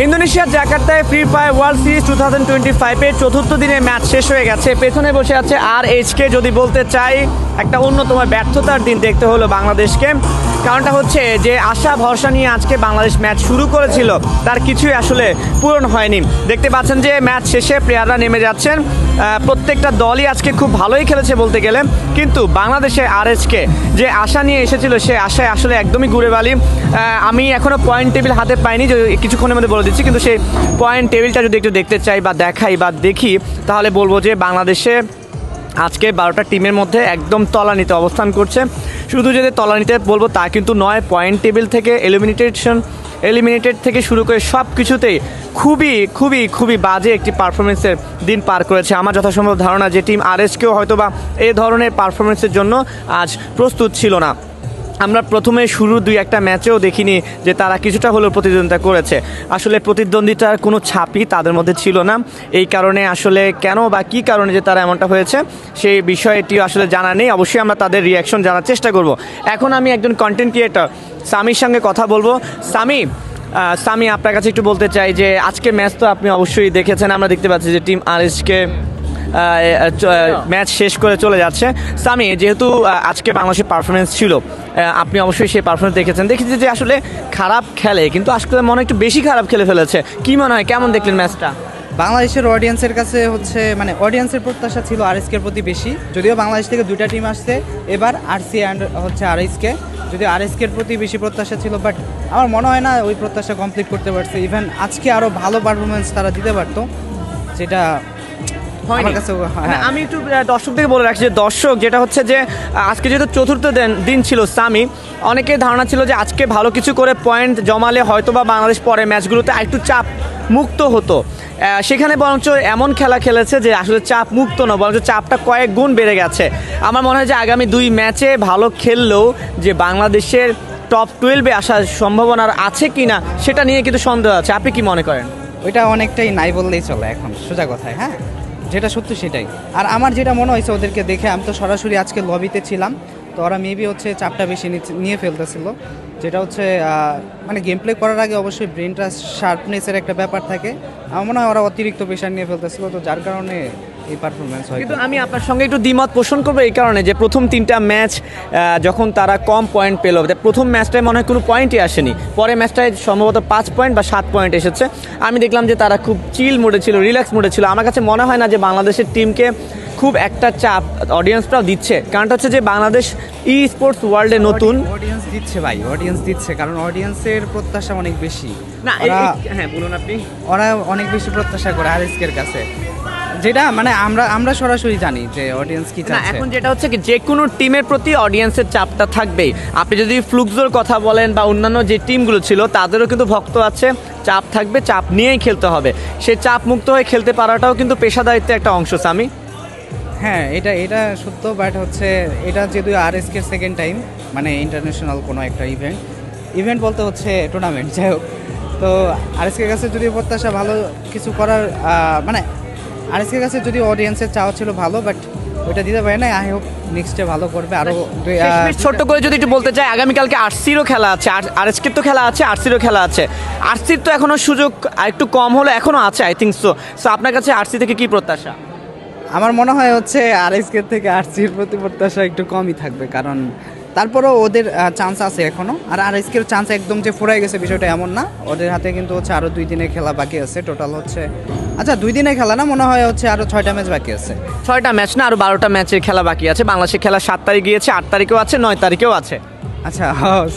ইন্দোনেশিয়ার জাকার্তায় free fire world series 2025-এর চতুর্থ দিনের ম্যাচ শেষ হয়ে গেছে। পেছনে বসে আছে RHK। যদি বলতে চাই একটা অন্যতম ব্যর্থতার দিন দেখতে হলো বাংলাদেশকে। কারণটা হচ্ছে যে আশা ভরসা নিয়ে আজকে বাংলাদেশ ম্যাচ শুরু করেছিল, তার কিছুই আসলে পূরণ হয়নি। দেখতে পাচ্ছেন যে ম্যাচ শেষে প্লেয়াররা নেমে যাচ্ছেন। প্রত্যেকটা দলই আজকে খুব ভালোই খেলেছে বলতে গেলে, কিন্তু বাংলাদেশের RHK যে আশা নিয়ে এসেছিল সে আশায় আসলে একদমই ঘুরে বালি। আমি এখনও পয়েন্ট টেবিল হাতে পাইনি, কিছুক্ষণের মধ্যে বলে দিচ্ছি, কিন্তু সেই পয়েন্ট টেবিলটা যদি একটু দেখতে চাই বা দেখাই বা দেখি তাহলে বলবো যে বাংলাদেশে আজকে 12টা টিমের মধ্যে একদম তলানিতে অবস্থান করছে। শুধু যদি তলানিতে বলবো তা কিন্তু নয়, পয়েন্ট টেবিল থেকে এলিমিনেটেড থেকে শুরু করে সব কিছুতেই খুবই খুবই খুবই বাজে একটি পারফরমেন্সের দিন পার করেছে। আমার যথাসম্ভব ধারণা যে টিম RHKও হয়তো বা এই ধরনের পারফরমেন্সের জন্য আজ প্রস্তুত ছিল না। আমরা প্রথমে শুরু 2-1টা ম্যাচেও দেখিনি যে তারা কিছুটা হলেও প্রতিদ্বন্দ্বিতা করেছে। আসলে প্রতিদ্বন্দ্বিতার কোনো ছাপই তাদের মধ্যে ছিল না। এই কারণে আসলে কেন বা কী কারণে যে তারা এমনটা হয়েছে সেই বিষয়টি আসলে জানা নেই। অবশ্যই আমরা তাদের রিয়াকশন জানার চেষ্টা করব। এখন আমি একজন কন্টেন্ট ক্রিয়েটর সামির সঙ্গে কথা বলবো। সামি, আপনার কাছে একটু বলতে চাই যে আজকে ম্যাচ তো আপনি অবশ্যই দেখেছেন। আমরা দেখতে পাচ্ছি যে টিম RHK ম্যাচ শেষ করে চলে যাচ্ছে। সামি, যেহেতু আজকে বাংলাদেশের পারফরমেন্স ছিল, আপনি অবশ্যই সেই পারফরমেন্স দেখেছি যে আসলে খারাপ খেলে, কিন্তু আসলে মনে একটু বেশি খারাপ খেলে ফেলেছে। কি মনে হয়, কেমন দেখলেন ম্যাচটা? বাংলাদেশের অডিয়েন্সের কাছে হচ্ছে অডিয়েন্সের প্রত্যাশা ছিল RHKর প্রতি বেশি, যদিও বাংলাদেশ থেকে 2টা টিম আসছে এবার, RC অ্যান্ড হচ্ছে RHK। যদিও RHKর প্রতি বেশি প্রত্যাশা ছিল, বাট আমার মনে হয় না ওই প্রত্যাশা কমপ্লিট করতে পারছে। ইভেন আজকে আরও ভালো পারফরমেন্স তারা দিতে পারতো, যেটা আমি একটু দর্শকদের বলে রাখছি যে দর্শক যেটা হচ্ছে যে আজকে যেহেতু চতুর্থ দিন ছিল, সামি, অনেকের ধারণা ছিল যে আজকে ভালো কিছু করে পয়েন্ট জমালে হয়তো বা বাংলাদেশ পরে ম্যাচগুলোতে একটু চাপ মুক্ত হতো। সেখানে বরঞ্চ এমন খেলা খেলেছে যে আসলে চাপ মুক্ত না, বরঞ্চ চাপটা কয়েক গুণ বেড়ে গেছে। আমার মনে হয় যে আগামী 2 ম্যাচে ভালো খেললেও যে বাংলাদেশের টপ 12-এ আসার সম্ভাবনা আছে কি না সেটা নিয়ে কিন্তু সন্দেহ আছে। আপনি কি মনে করেন? ওইটা অনেকটাই নাই বললেই চলে এখন, সোজা কথায়। হ্যাঁ, যেটা সত্যি সেটাই। আর আমার যেটা মনে হয়েছে ওদেরকে দেখে, আমি তো সরাসরি আজকে লবিতে ছিলাম, তো ওরা মেবি হচ্ছে চাপটা বেশি নিয়ে ফেলতেছিল, যেটা হচ্ছে গেম প্লে করার আগে অবশ্যই ব্রেনটা শার্পনেসের একটা ব্যাপার থাকে। আমার মনে হয় ওরা অতিরিক্ত প্রেশার নিয়ে ফেলতেছিল, তো যার কারণে এই পারফরমেন্স হয়। কিন্তু আমি আপনার সঙ্গে একটু দ্বিমত পোষণ করবো এই কারণে যে প্রথম 3টা ম্যাচ যখন তারা কম পয়েন্ট পেল, প্রথম ম্যাচটায় মনে হয় কোনো পয়েন্টই আসেনি, পরে ম্যাচটায় সম্ভবত 5 পয়েন্ট বা 7 পয়েন্ট এসেছে। আমি দেখলাম যে তারা খুব চিল মোডে ছিল, রিল্যাক্স মোডে ছিল। আমার কাছে মনে হয় না যে বাংলাদেশের টিমকে খুব একটা চাপ অডিয়েন্সটাও দিচ্ছে। কারণটা হচ্ছে যে বাংলাদেশ স্পোর্টস ওয়ার্ল্ডে নতুন। অডিয়েন্স দিচ্ছে কারণ অডিয়েন্সের প্রত্যাশা অনেক বেশি। হ্যাঁ, বলুন আপনি। ওরা অনেক বেশি প্রত্যাশা করে RHKর কাছে, যেটা আমরা সরাসরি জানি যে অডিয়েন্স কি চাচ্ছে। এখন যেটা হচ্ছে কি যে কোনো টিমের প্রতি অডিয়েন্সের চাপটা থাকবেই। আপনি যদি ফ্লুক্সোর কথা বলেন বা অন্যান্য যে টিমগুলো ছিল তাদেরও কিন্তু ভক্ত আছে, চাপ থাকবে, চাপ নিয়েই খেলতে হবে। সেই চাপ মুক্ত হয়ে খেলতে পারাটাও কিন্তু পেশাদারিত্বের একটা অংশ। সামি, হ্যাঁ, এটা সত্য, বাট হচ্ছে এটা যেহেতু RHKর সেকেন্ড টাইম ইন্টারন্যাশনাল কোনো একটা ইভেন্ট বলতে হচ্ছে টুর্নামেন্ট, যাই হোক, তো RHKর কাছে যদি প্রত্যাশা ভালো কিছু করার RHKর কাছে যদি অডিয়েন্সের চাওয়া ছিল ভালো, বাট ওইটা দিতে পারে না। আই হোপ নেক্সটে ভালো করবে। আরও ছোট্ট করে যদি একটু বলতে চাই, আগামীকালকে RCরও খেলা আছে, RHKর তো খেলা আছে, RCরও খেলা আছে। RCর তো এখনও সুযোগ একটু কম হলো, এখনও আছে আই থিঙ্ক সো। আপনার কাছে RC থেকে কি প্রত্যাশা? আমার মনে হয় হচ্ছে RHKর থেকে RCর প্রতি প্রত্যাশা একটু কমই থাকবে, কারণ তারপরও ওদের চান্স আছে এখনও। আর RHKর চান্স একদম যে ফুরাই গেছে বিষয়টা এমন না, ওদের হাতে কিন্তু হচ্ছে আরও 2 দিনের খেলা বাকি আছে। টোটাল হচ্ছে 2 দিনের খেলা না, মনে হয় হচ্ছে আরও 6টা ম্যাচ বাকি আছে। 6টা ম্যাচ না, আরও 12টা ম্যাচের খেলা বাকি আছে। বাংলাদেশের খেলা 7 তারিখ গিয়েছে, 8 তারিখেও আছে, 9 তারিখেও আছে। আচ্ছা,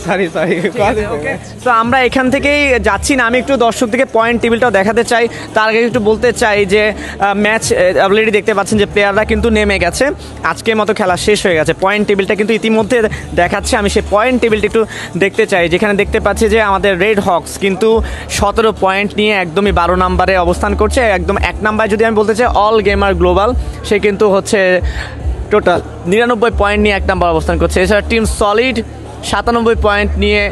সরি। তো আমরা এখান থেকেই যাচ্ছি না, আমি একটু দর্শক থেকে পয়েন্ট টেবিলটাও দেখাতে চাই। তার আগে একটু বলতে চাই যে ম্যাচ অলরেডি দেখতে পাচ্ছেন যে প্লেয়াররা কিন্তু নেমে গেছে, আজকের মতো খেলা শেষ হয়ে গেছে। পয়েন্ট টেবিলটা কিন্তু ইতিমধ্যে দেখাচ্ছে, আমি সেই পয়েন্ট টেবিলটা একটু দেখতে চাই, যেখানে দেখতে পাচ্ছি যে আমাদের রেড হক্স কিন্তু 17 পয়েন্ট নিয়ে একদমই 12 নম্বরে অবস্থান করছে। একদম 1 নম্বরে যদি আমি বলতে চাই অল গেমার গ্লোবাল, সে কিন্তু হচ্ছে টোটাল 99 পয়েন্ট নিয়ে 1 নম্বর অবস্থান করছে। এছাড়া টিম সলিড 97 পয়েন্ট নিয়ে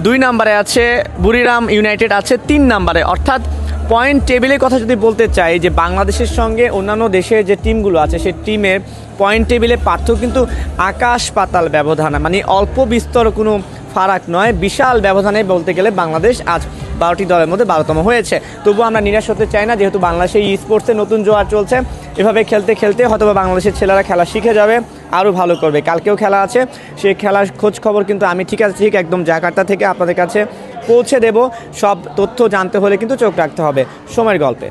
2 নম্বরে আছে, বুড়িরাম ইউনাইটেড আছে 3 নম্বরে। অর্থাৎ পয়েন্ট টেবিলের কথা যদি বলতে চাই যে বাংলাদেশের সঙ্গে অন্যান্য দেশের যে টিমগুলো আছে সেই টিমের পয়েন্ট টেবিলে পার্থক্য কিন্তু আকাশ পাতাল ব্যবধান, অল্প বিস্তর কোনো ফারাক নয়, বিশাল ব্যবধানে বলতে গেলে বাংলাদেশ আজ 12টি দলের মধ্যে 12তম হয়েছে। তবুও আমরা নিরাশ হতে চাই না, যেহেতু বাংলাদেশে ই স্পোর্টসে নতুন জোয়ার চলছে। এভাবে খেলতে খেলতে হয়তো বাংলাদেশের ছেলেরা খেলা শিখে যাবে, আরও ভালো করবে। কালকেও খেলা আছে, সেই খেলার খোঁজ খবর কিন্তু আমি ঠিক একদম জাকার্তা থেকে আপনাদের কাছে পৌঁছে দেব। সব তথ্য জানতে হলে কিন্তু চোখ রাখতে হবে সময়ের গল্পে।